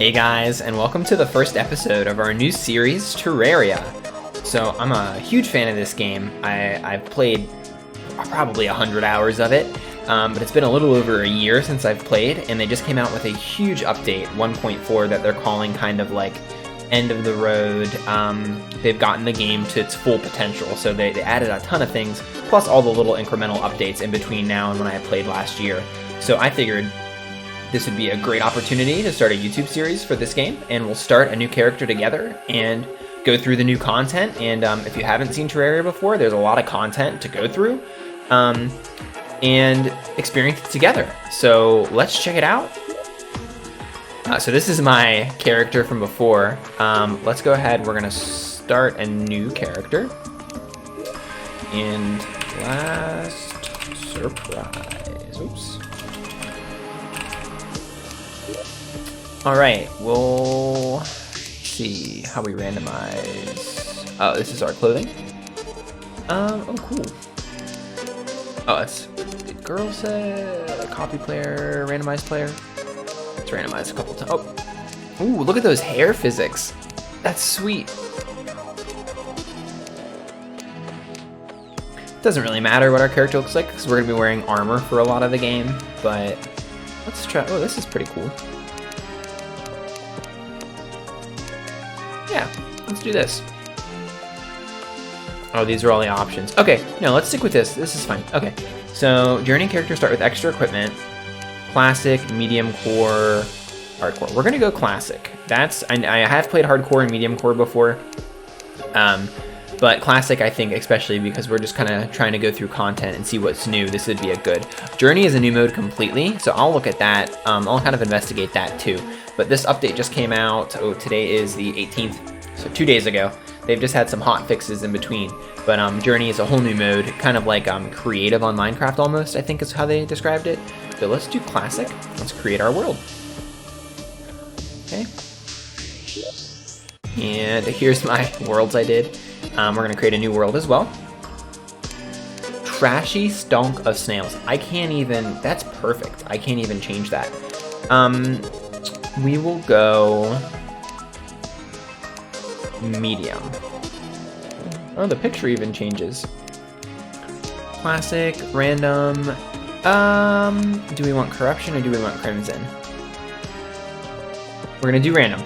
Hey guys, and welcome to the first episode of our new series, Terraria. So I'm a huge fan of this game. I've played probably 100 hours of it, but it's been a little over a year since I've played, and they just came out with a huge update, 1.4, that they're calling kind of like end of the road. They've gotten the game to its full potential, so they added a ton of things, plus all the little incremental updates in between now and when I played last year. So I figured this would be a great opportunity to start a YouTube series for this game, and we'll start a new character together and go through the new content. And if you haven't seen Terraria before, there's a lot of content to go through and experience it together. So let's check it out. So this is my character from before. Let's go ahead. We're gonna start a new character. And last surprise. Oops. All right, we'll see how we randomize. Oh, this is our clothing. Oh, cool. Oh, that's girl set, copy player, randomized player. Let's randomize a couple times. Oh, ooh, look at those hair physics. That's sweet. Doesn't really matter what our character looks like because we're gonna be wearing armor for a lot of the game, but let's try. Oh, this is pretty cool. Yeah, let's do this. Oh, these are all the options. Okay, no, let's stick with this. This is fine. Okay, so journey characters start with extra equipment, classic, medium core, hardcore. We're gonna go classic. I have played hardcore and medium core before, but classic, I think, especially because we're just kind of trying to go through content and see what's new. This would be a good. Journey is a new mode completely, so I'll look at that. I'll kind of investigate that too. But this update just came out. Oh, today is the 18th, so 2 days ago. They've just had some hot fixes in between. But Journey is a whole new mode, kind of like creative on Minecraft almost, I think is how they described it. So let's do classic. Let's create our world. Okay. And here's my worlds I did. We're gonna create a new world as well. Trashy stunk of snails. I can't even, that's perfect. I can't even change that. We will go medium. Oh, the picture even changes. Classic, random. Do we want corruption or do we want crimson? We're gonna do random.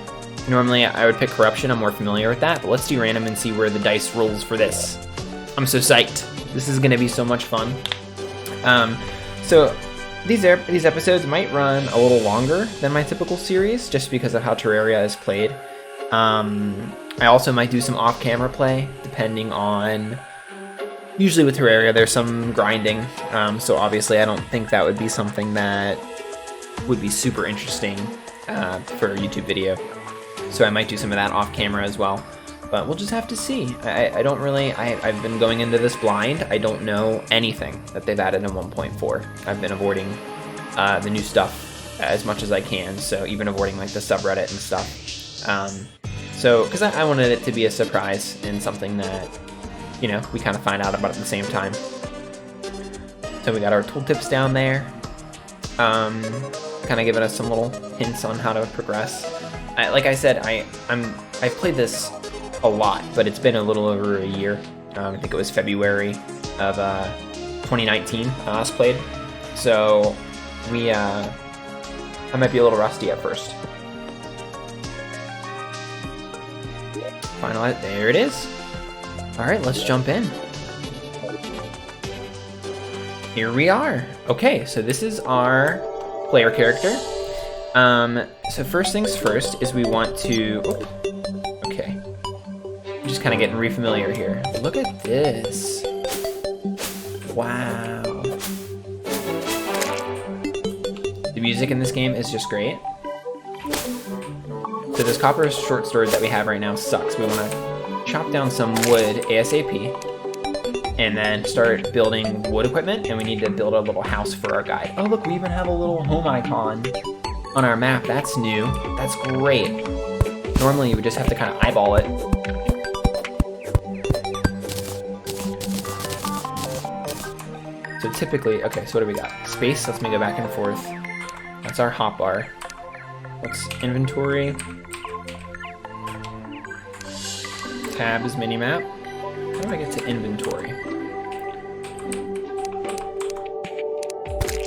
Normally I would pick corruption, I'm more familiar with that, but let's do random and see where the dice rolls for this. I'm so psyched. This is gonna be so much fun. So these episodes might run a little longer than my typical series, just because of how Terraria is played. I also might do some off-camera play, depending on... Usually with Terraria, there's some grinding, so obviously I don't think that would be something that would be super interesting for a YouTube video. So I might do some of that off-camera as well. But we'll just have to see. I don't really... I've been going into this blind. I don't know anything that they've added in 1.4. I've been avoiding the new stuff as much as I can, so even avoiding like the subreddit and stuff. So, because I wanted it to be a surprise and something that, you know, we kind of find out about at the same time. So we got our tooltips down there. Kind of giving us some little hints on how to progress. Like I said, I've played this a lot, but it's been a little over a year. I think it was February of 2019 I last played. So I might be a little rusty at first. Finalize, there it is. All right, let's jump in. Here we are. Okay, so this is our player character. So first things first is we want to, okay. I'm just kind of getting re-familiar here. Look at this. Wow. The music in this game is just great. So this copper short sword that we have right now sucks. We want to chop down some wood ASAP and then start building wood equipment, and we need to build a little house for our guy. Oh look, we even have a little home icon on our map. That's new. That's great. Normally you would just have to kind of eyeball it. So typically, okay, so what do we got? Space, let's make it back and forth. That's our hotbar. What's inventory? Tab is minimap. How do I get to inventory?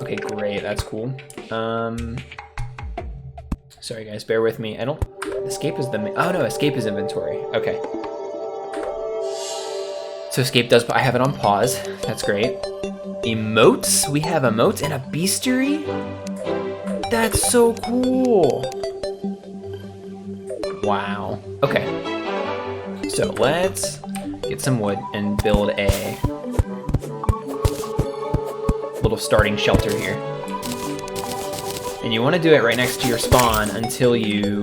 Okay, great, that's cool. Sorry guys, bear with me. Escape is oh no, escape is inventory. Okay. So escape does, I have it on pause. That's great. Emotes, we have emotes and a bestiary? That's so cool. Wow, okay. So let's get some wood and build a little starting shelter here. And you want to do it right next to your spawn until you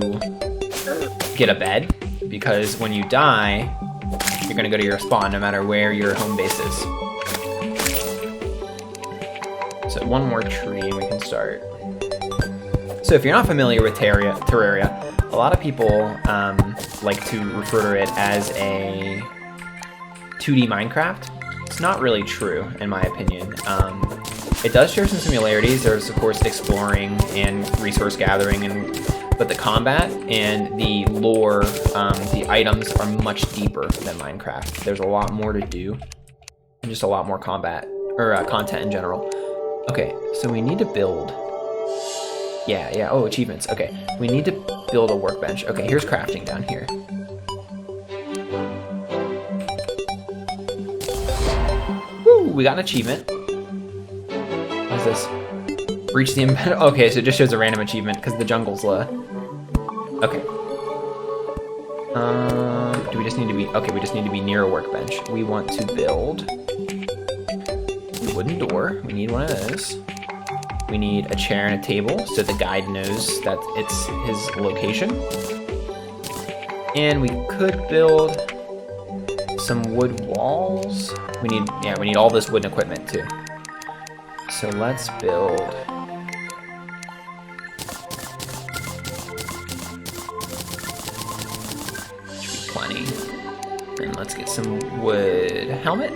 get a bed, because when you die, you're going to go to your spawn no matter where your home base is. So one more tree and we can start. So if you're not familiar with Terraria, a lot of people like to refer to it as a 2D Minecraft. It's not really true, in my opinion. It does share some similarities. There's, of course, exploring and resource gathering, but the combat and the lore, the items are much deeper than Minecraft. There's a lot more to do, and just a lot more combat, or content in general. Okay, so we need to build. Yeah, oh, achievements. Okay, we need to build a workbench. Okay, here's crafting down here. Woo, we got an achievement. What is this? Reach the embed. Okay, so it just shows a random achievement because the jungle's low. Okay. Do we just need to be, okay, we just need to be near a workbench. We want to build a wooden door. We need one of those. We need a chair and a table so the guide knows that it's his location. And we could build some wood walls. We need all this wooden equipment too. So let's build. Should be plenty. And let's get some wood helmet.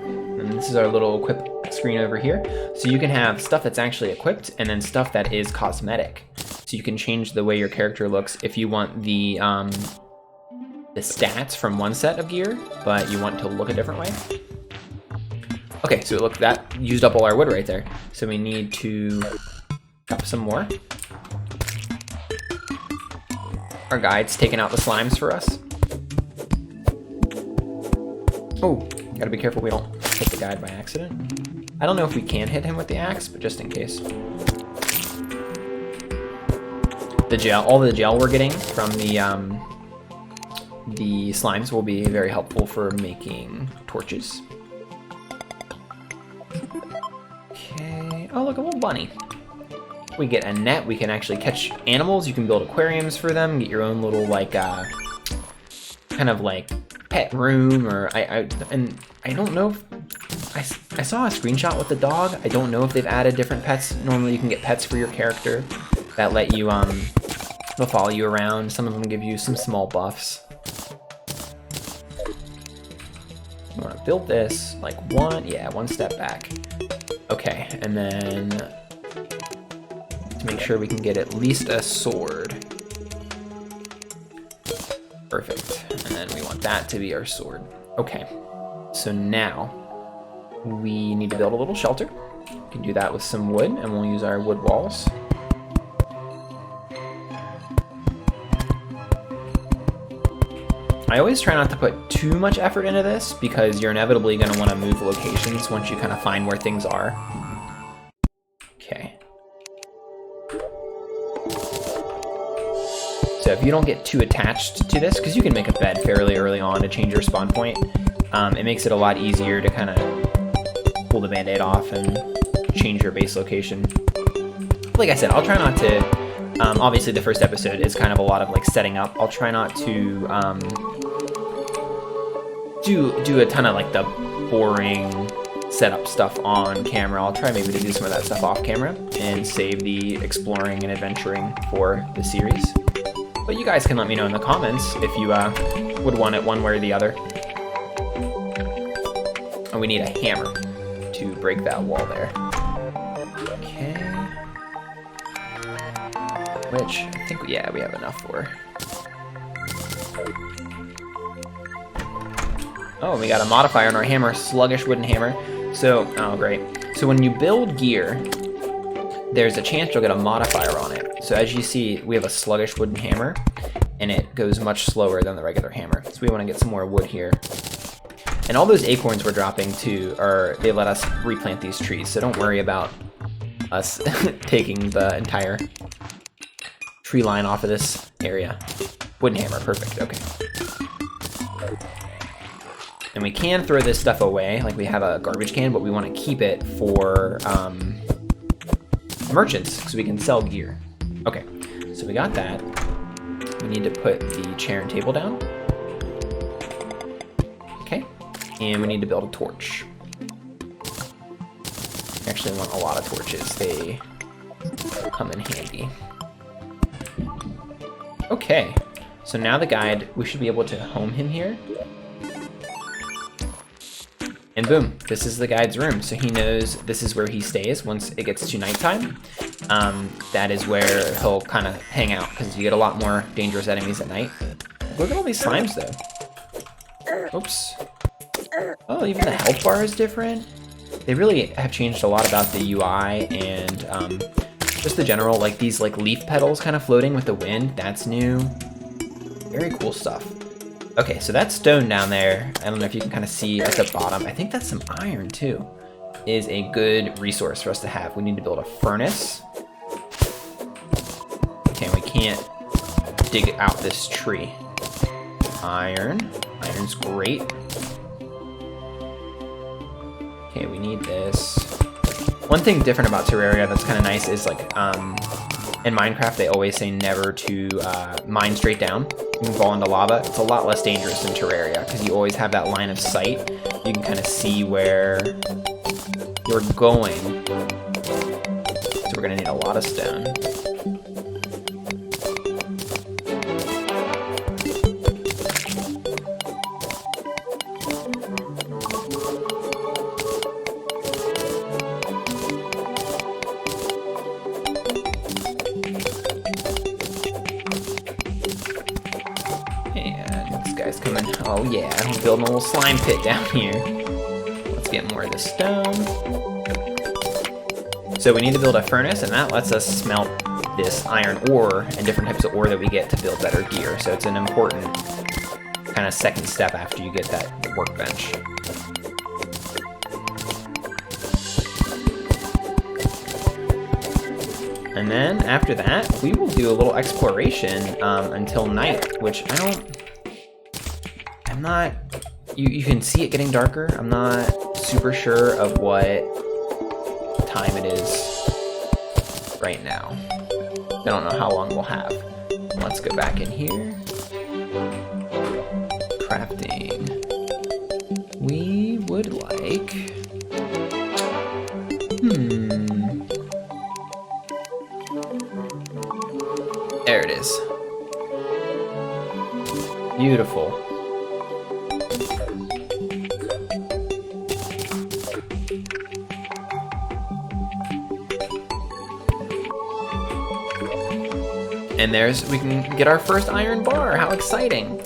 And this is our little equip screen over here. So you can have stuff that's actually equipped and then stuff that is cosmetic. So you can change the way your character looks if you want the stats from one set of gear, but you want to look a different way. Okay, so look, that used up all our wood right there. So we need to chop some more. Our guide's taking out the slimes for us. Oh, gotta be careful we don't hit the guide by accident. I don't know if we can hit him with the axe, but just in case. The gel, all the gel we're getting from the slimes will be very helpful for making torches. Okay, oh look, a little bunny. We get a net, we can actually catch animals, you can build aquariums for them, get your own little like, kind of like pet room, or I don't know if, I saw a screenshot with the dog. I don't know if they've added different pets. Normally you can get pets for your character that let you, they'll follow you around. Some of them give you some small buffs. You want to build this like one step back. Okay, and then to make sure we can get at least a sword. Perfect, and then we want that to be our sword. Okay, so now we need to build a little shelter. We can do that with some wood, and we'll use our wood walls. I always try not to put too much effort into this because you're inevitably going to want to move locations once you kind of find where things are. Okay. So if you don't get too attached to this, because you can make a bed fairly early on to change your spawn point, it makes it a lot easier to kind of pull the band-aid off and change your base location. Like I said, I'll try not to, obviously the first episode is kind of a lot of like setting up. I'll try not to do a ton of like the boring setup stuff on camera. I'll try maybe to do some of that stuff off camera and save the exploring and adventuring for the series. But you guys can let me know in the comments if you would want it one way or the other. And we need a hammer to break that wall there. Okay. which I think, yeah, we have enough for. Oh, we got a modifier on our hammer, sluggish wooden hammer. So, oh great. So when you build gear, there's a chance you'll get a modifier on it. So as you see, we have a sluggish wooden hammer, and it goes much slower than the regular hammer. So we want to get some more wood here. And all those acorns we're dropping too, they let us replant these trees. So don't worry about us taking the entire tree line off of this area. Wooden hammer, perfect, okay. And we can throw this stuff away, like we have a garbage can, but we want to keep it for merchants, so we can sell gear. Okay, so we got that. We need to put the chair and table down. Okay, and we need to build a torch. Actually, I want a lot of torches. They come in handy. Okay, so now the guide, we should be able to home him here. And boom, this is the guide's room. So he knows this is where he stays once it gets to nighttime. That is where he'll kind of hang out, because you get a lot more dangerous enemies at night. Look at all these slimes though. Oops. Oh, even the health bar is different. They really have changed a lot about the UI and just the general, like these like leaf petals kind of floating with the wind. That's new. Very cool stuff. Okay, so that stone down there, I don't know if you can kind of see at the bottom, I think that's some iron too, is a good resource for us to have. We need to build a furnace. Okay, we can't dig out this tree. Iron. Iron's great. Okay, we need this. One thing different about Terraria that's kind of nice is like, in Minecraft, they always say never to mine straight down. You can fall into lava. It's a lot less dangerous in Terraria because you always have that line of sight. You can kind of see where you're going. So we're gonna need a lot of stone. Coming. Oh yeah, I'm building a little slime pit down here. Let's get more of this stone. So we need to build a furnace, and that lets us smelt this iron ore and different types of ore that we get to build better gear. So it's an important kind of second step after you get that workbench. And then after that, we will do a little exploration until night, which I'm not, you can see it getting darker. I'm not super sure of what time it is right now. I don't know how long we'll have. Let's go back in here. Crafting. We would like, there it is. Beautiful. And we can get our first iron bar. How exciting.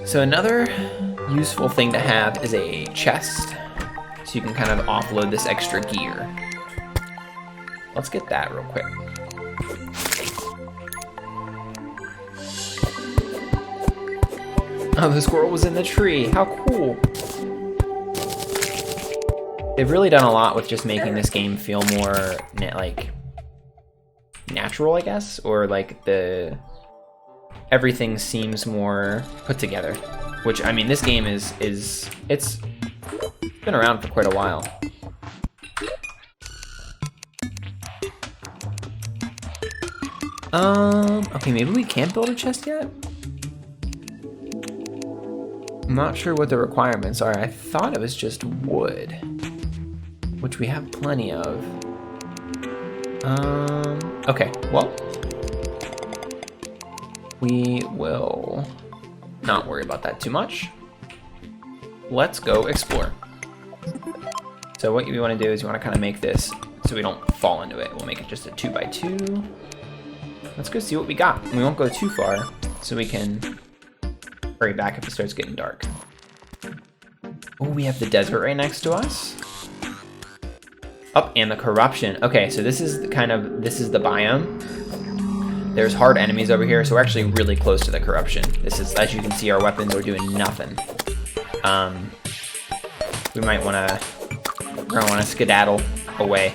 So another useful thing to have is a chest, so you can kind of offload this extra gear. Let's get that real quick. Oh, the squirrel was in the tree. How cool. They've really done a lot with just making this game feel more like natural, I guess, or like everything seems more put together, which, I mean, this game it's been around for quite a while. Okay, maybe we can't build a chest yet? I'm not sure what the requirements are. I thought it was just wood, which we have plenty of. Okay, well, we will not worry about that too much. Let's go explore. So what you want to do is you want to kind of make this so we don't fall into it. We'll make it just a 2x2. let's go see what we got. We won't go too far, so we can hurry back if it starts getting dark. Oh, we have the desert right next to us. Oh, and the corruption. Okay, so this is the biome. There's hard enemies over here, so we're actually really close to the corruption. This is, as you can see, our weapons are doing nothing. We might wanna skedaddle away.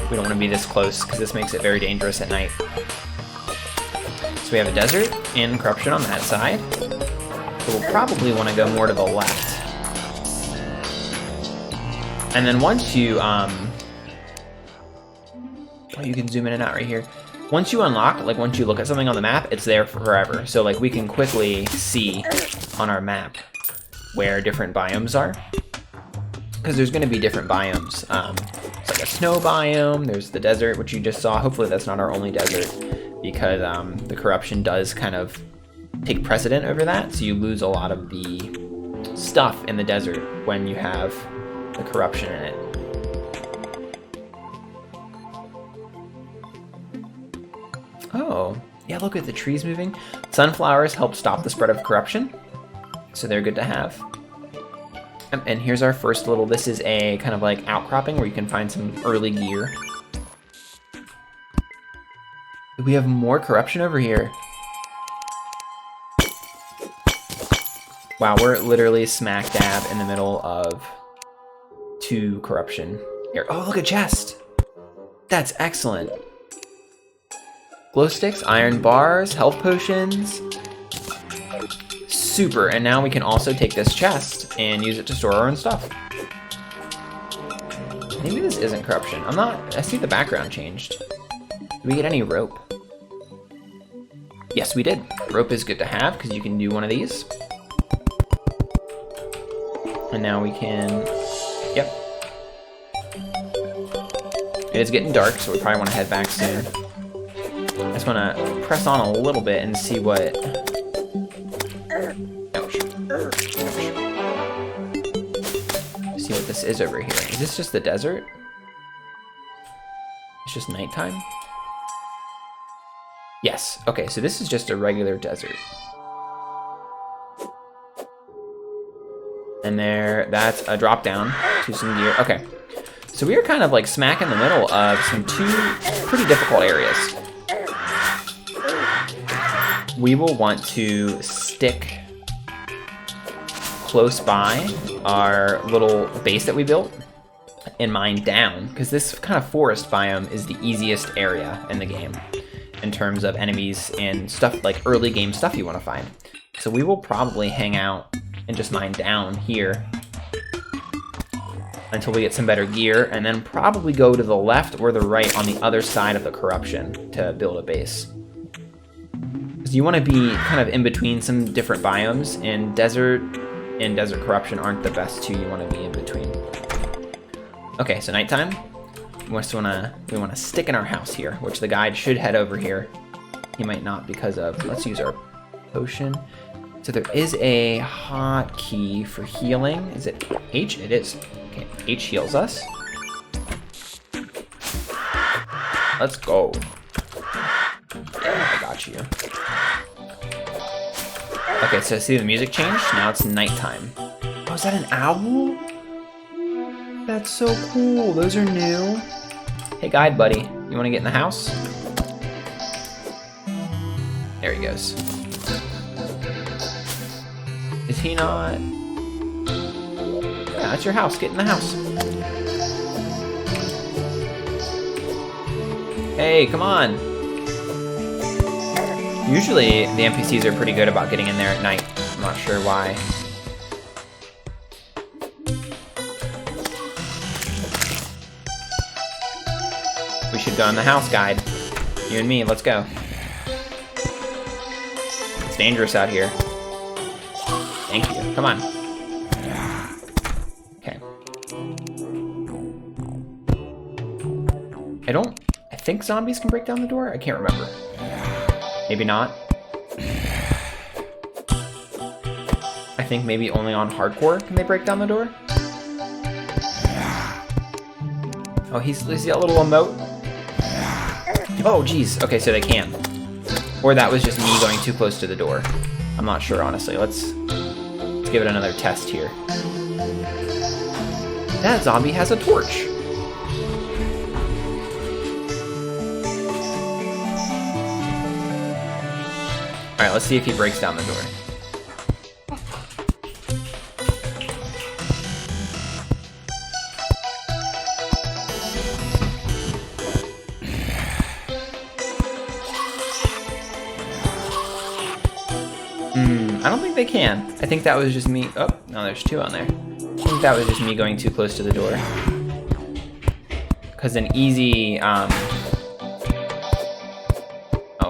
We don't want to be this close because this makes it very dangerous at night. So we have a desert and corruption on that side. So we'll probably want to go more to the left. And then once you, you can zoom in and out right here. Once you unlock, like once you look at something on the map, it's there forever. So like we can quickly see on our map where different biomes are. Because there's going to be different biomes. It's like a snow biome, there's the desert, which you just saw. Hopefully that's not our only desert, because the corruption does kind of take precedent over that, so you lose a lot of the stuff in the desert when you have the corruption in it. Oh, yeah, look at the trees moving. Sunflowers help stop the spread of corruption, so they're good to have. And here's our first little, this is a kind of like outcropping where you can find some early gear. We have more corruption over here. Wow, we're literally smack dab in the middle of 2 corruption here. Oh, look, a chest. That's excellent. Glow sticks, iron bars, health potions. Super, and now we can also take this chest and use it to store our own stuff. Maybe this isn't corruption. I see the background changed. Did we get any rope? Yes, we did. Rope is good to have because you can do one of these. And now we can, yep. It is getting dark, so we probably want to head back soon. I just want to press on a little bit and see what, see what this is over here. Is this just the desert? It's just nighttime? Yes, okay, so this is just a regular desert. And that's a drop down to some gear. Okay, so we are kind of like smack in the middle of some 2 pretty difficult areas. We will want to stick close by our little base that we built and mine down, because this kind of forest biome is the easiest area in the game in terms of enemies and stuff, like early game stuff you want to find. So we will probably hang out and just mine down here until we get some better gear, and then probably go to the left or the right on the other side of the corruption to build a base. Because you want to be kind of in between some different biomes, and desert corruption aren't the best 2 you want to be in between. Okay, so nighttime. We want to stick in our house here, which the guide should head over here. He might not because of, let's use our potion. So there is a hotkey for healing. Is it H? It is. Okay, H heals us. Let's go. Yeah, I got you. Okay, so see the music changed? Now it's nighttime. Oh, is that an owl? That's so cool. Those are new. Hey, guide buddy. You want to get in the house? There he goes. Is he not? Yeah, that's your house. Get in the house. Hey, come on. Usually the NPCs are pretty good about getting in there at night. I'm not sure why. We should go in the house, guide. You and me, let's go. It's dangerous out here. Thank you. Come on. Okay. I think zombies can break down the door? I can't remember. Maybe not. I think maybe only on hardcore can they break down the door. Oh, he's got a little emote. Oh, geez. Okay, so they can. Or that was just me going too close to the door. I'm not sure, honestly. Let's give it another test here. That zombie has a torch. Alright, let's see if he breaks down the door. I don't think they can. I think that was just me. Oh, no, there's two on there. I think that was just me going too close to the door. Because an easy, oh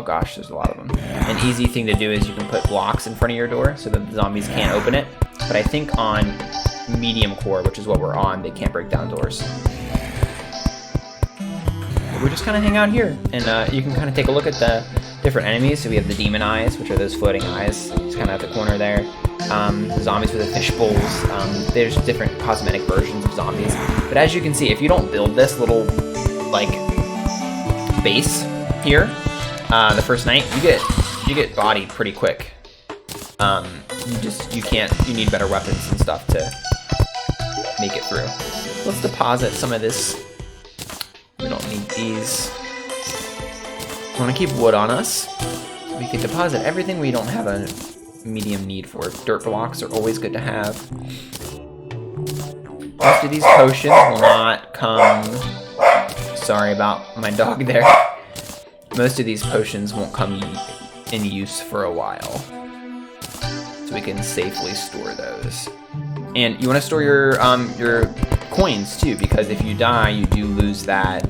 gosh, there's a lot of them. An easy thing to do is you can put blocks in front of your door so that the zombies can't open it. But I think on medium core, which is what we're on, they can't break down doors. We're just kind of hang out here, and you can kind of take a look at the different enemies. So we have the demon eyes, which are those floating eyes, just kind of at the corner there. The zombies with the fish bowls. There's different cosmetic versions of zombies. But as you can see, if you don't build this little, like, base here, the first night, you get bodied pretty quick. You need better weapons and stuff to make it through. Let's deposit some of this. We don't need these. We want to keep wood on us. We can deposit everything we don't have a medium need for. Dirt blocks are always good to have. Most of these potions will not come... Sorry about my dog there. Most of these potions won't come in use for a while. So we can safely store those. And you want to store your coins too, because if you die, you do lose that.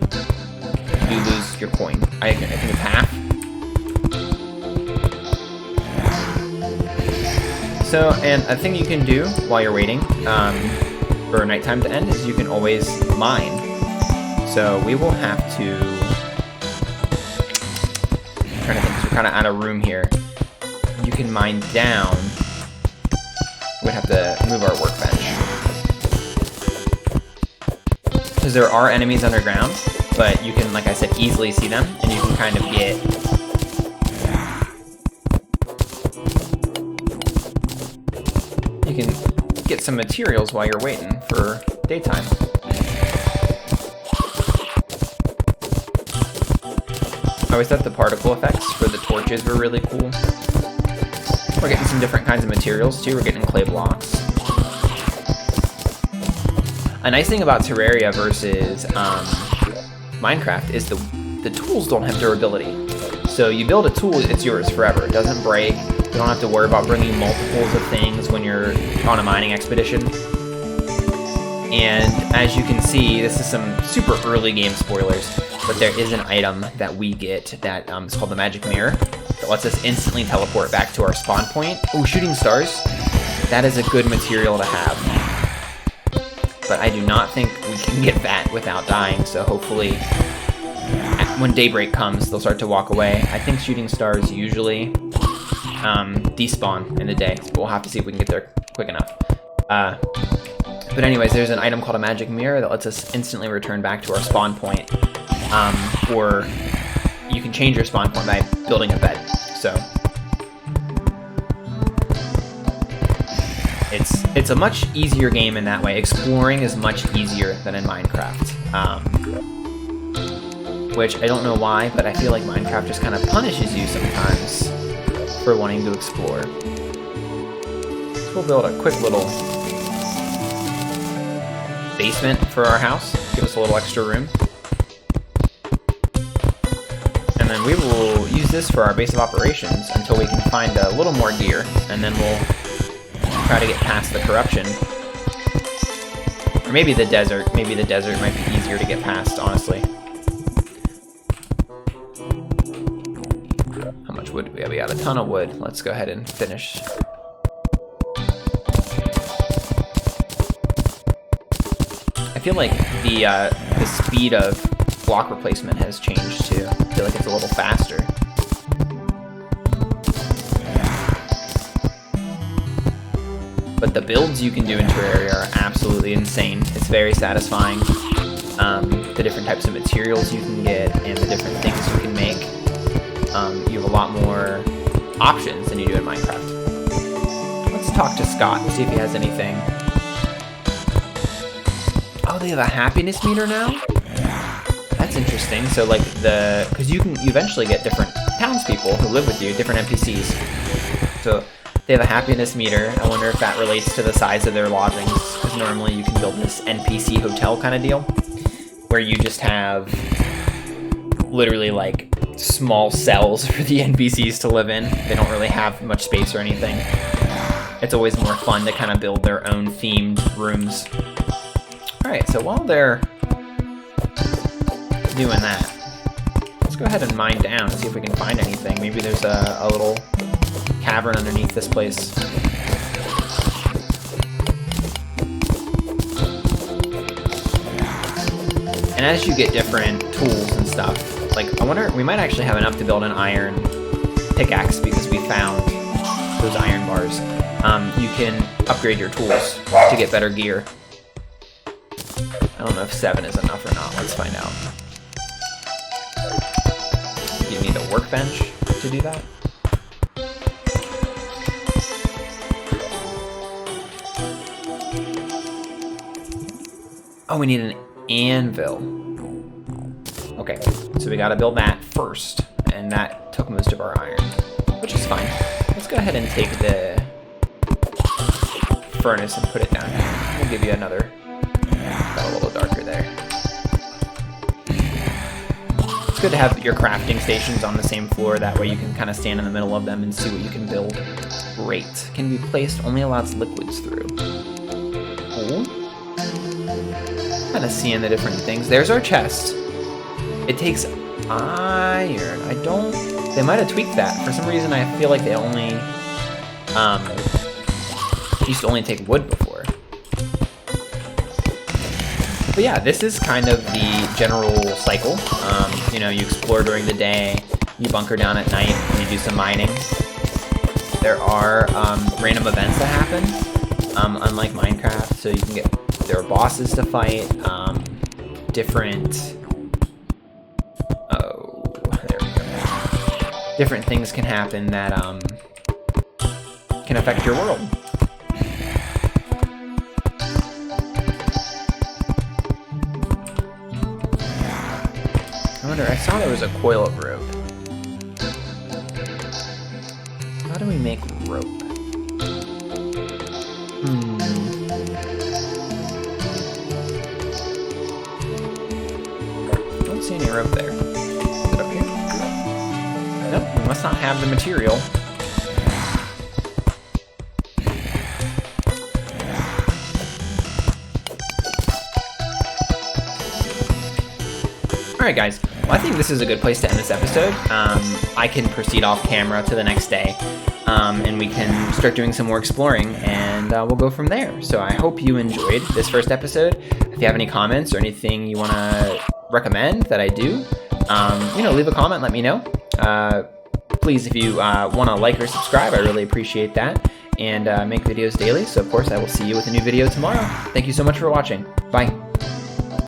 You do lose your coin. I think it's half. So, and a thing you can do while you're waiting for nighttime to end is you can always mine. So we will have to. I'm trying to think. We're kind of out of room here. You can mine down. We'd have to move our workbench. Because there are enemies underground, but you can, like I said, easily see them, and you can kind of get... You can get some materials while you're waiting for daytime. I always thought the particle effects for the torches were really cool. We're getting some different kinds of materials too. We're getting clay blocks. A nice thing about Terraria versus Minecraft is the tools don't have durability. So you build a tool, it's yours forever. It doesn't break. You don't have to worry about bringing multiples of things when you're on a mining expedition. And as you can see, this is some super early game spoilers, but there is an item that we get that is called the Magic Mirror. That lets us instantly teleport back to our spawn point. Oh, shooting stars. That is a good material to have. But I do not think we can get that without dying, so hopefully when daybreak comes, they'll start to walk away. I think shooting stars usually despawn in the day, but we'll have to see if we can get there quick enough. But anyways, there's an item called a Magic Mirror that lets us instantly return back to our spawn point. Or you can change your spawn point by building a bed. So it's a much easier game in that way. Exploring is much easier than in Minecraft. Which I don't know why, but I feel like Minecraft just kind of punishes you sometimes for wanting to explore. So we'll build a quick little basement for our house. Give us a little extra room. And then we will use this for our base of operations until we can find a little more gear, and then we'll try to get past the corruption. Or maybe the desert. Maybe the desert might be easier to get past, honestly. How much wood do we have? We got a ton of wood. Let's go ahead and finish. I feel like the speed of block replacement has changed too. I feel like it's a little faster. But the builds you can do in Terraria are absolutely insane. It's very satisfying. The different types of materials you can get and the different things you can make. you have a lot more options than you do in Minecraft. Let's talk to Scott and see if he has anything. Oh, they have a happiness meter now? That's interesting. So like because you eventually get different townspeople who live with you, different NPCs. So they have a happiness meter. I wonder if that relates to the size of their lodgings, because normally you can build this NPC hotel kind of deal, where you just have literally like small cells for the NPCs to live in. They don't really have much space or anything. It's always more fun to kind of build their own themed rooms. Alright, so while they're doing that, let's go ahead and mine down and see if we can find anything. Maybe there's a little cavern underneath this place. And as you get different tools and stuff, like I wonder, we might actually have enough to build an iron pickaxe because we found those iron bars. You can upgrade your tools to get better gear. I don't know if 7 is enough or not. Let's find out. You need a workbench to do that. Oh, we need an anvil. Okay, so we gotta build that first, and that took most of our iron, which is fine. Let's go ahead and take the furnace and put it down here. We'll give you another. Got a little darker there. It's good to have your crafting stations on the same floor, that way you can kind of stand in the middle of them and see what you can build. Great. Can be placed, only allows liquids through. Ooh. Kind of seeing the different things. There's our chest. It takes iron. They might have tweaked that. For some reason I feel like they only used to only take wood before. But yeah, this is kind of the general cycle. You know, you explore during the day, you bunker down at night, and you do some mining. There are random events that happen, unlike Minecraft, so you can get, there are bosses to fight, different, oh, there we go. Different things can happen that can affect your world. I saw there was a coil of rope. How do we make rope? I don't see any rope there. Is it up here? Nope, we must not have the material. Alright guys, well, I think this is a good place to end this episode. I can proceed off camera to the next day, and we can start doing some more exploring, and we'll go from there. So I hope you enjoyed this first episode. If you have any comments or anything you want to recommend that I do, you know, leave a comment, let me know. Please, if you want to like or subscribe, I really appreciate that, and make videos daily. So of course I will see you with a new video tomorrow. Thank you so much for watching. Bye.